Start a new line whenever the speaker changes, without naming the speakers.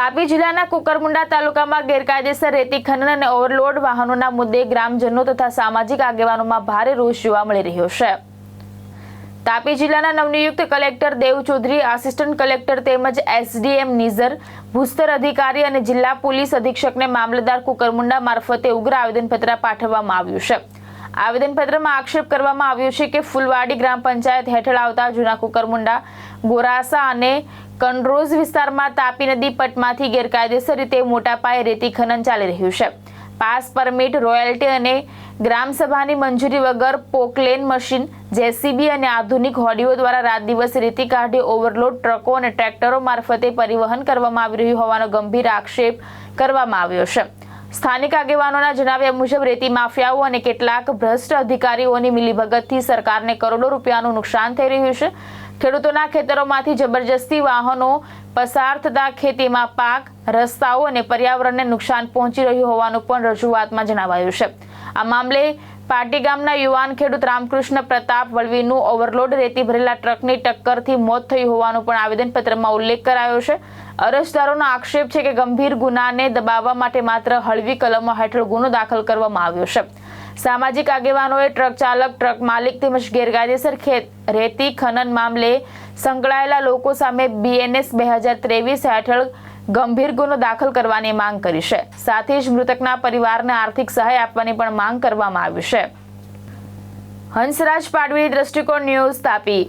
તાપી જિલ્લાના કુકરમુંડા તાલુકામાં ગેરકાયદેસર રેતી ખનન અને ઓવરલોડ વાહનોના મુદ્દે ગ્રામજનો તથા સામાજિક આગેવાનોમાં ભારે રોષ જોવા મળી રહ્યો છે। તાપી જિલ્લાના નવનિયુક્ત કલેક્ટર દેવ ચૌધરી, આસિસ્ટન્ટ કલેક્ટર તેમજ એસડીએમ નિઝર, ભૂસ્તર અધિકારી અને જિલ્લા પોલીસ અધિક્ષકને મામલતદાર કુકરમુંડા મારફતે ઉગ્ર આવેદનપત્ર પાઠવવામાં આવ્યું છે। આવેદનપત્રમાં આક્ષેપ કરવામાં આવ્યો છે કે ફૂલવાડી ગ્રામ પંચાયત હેઠળ આવતા જૂના કુકરમુંડા, ગોરાસા અને કંડરોઝ વિસ્તારમાં તાપી નદી પટમાંથી ગેરકાયદેસર રીતે મોટા પાયે રેતી ખનન ચાલી રહ્યું છે। પાસ, પરમિટ, રોયલ્ટી અને ગ્રામસભાની મંજૂરી વગર પોકલેન મશીન, જેસીબી અને આધુનિક હોડીઓ દ્વારા રાત દિવસ રેતી કાઢી ઓવરલોડ ટ્રકો અને ટ્રેક્ટરો મારફતે પરિવહન કરવામાં આવી રહ્યું હોવાનો ગંભીર આક્ષેપ કરવામાં આવ્યો છે। સ્થાનિક આગેવાનોના જણાવ્યા મુજબ રેતી માફિયાઓ અને કેટલાક ભ્રષ્ટ અધિકારીઓની મિલીભગતથી સરકારને કરોડો રૂપિયાનું નુકસાન થઈ રહ્યું છે। ખેડૂતોના ખેતરોમાંથી જબરજસ્તી વાહનો પસાર થતા ખેતીમાં પાક, રસ્તાઓ અને પર્યાવરણને નુકસાન પહોંચી રહ્યું હોવાનું પણ રજૂઆતમાં જણાવાયું છે। આ મામલે પાટી ગામના યુવાન ખેડૂત રામકૃષ્ણ પ્રતાપ વળવીનું ઓવરલોડ રેતી ભરેલા ટ્રકની ટક્કરથી મોત થયું હોવાનું પણ આવેદનપત્રમાં ઉલ્લેખ કરાયો છે। અરજદારોનો આક્ષેપ છે કે ગંભીર ગુનાને દબાવવા માટે માત્ર હળવી કલમો હેઠળ ગુનો દાખલ કરવામાં આવ્યો છે। સામાજિક આગેવાનોએ ટ્રક ચાલક, ટ્રક માલિક તેમજ ગેરકાયદેસર રેતી ખનન મામલે સંકળાયેલા લોકો સામે BNS 2023 હેઠળ ગંભીર ગુનો દાખલ કરવાની માંગ કરી છે। સાથે જ મૃતકના પરિવારને આર્થિક સહાય આપવાની પણ માંગ કરવામાં આવી છે। હંસરાજ પાડવી, દ્રષ્ટિકોણ ન્યૂઝ, તાપી।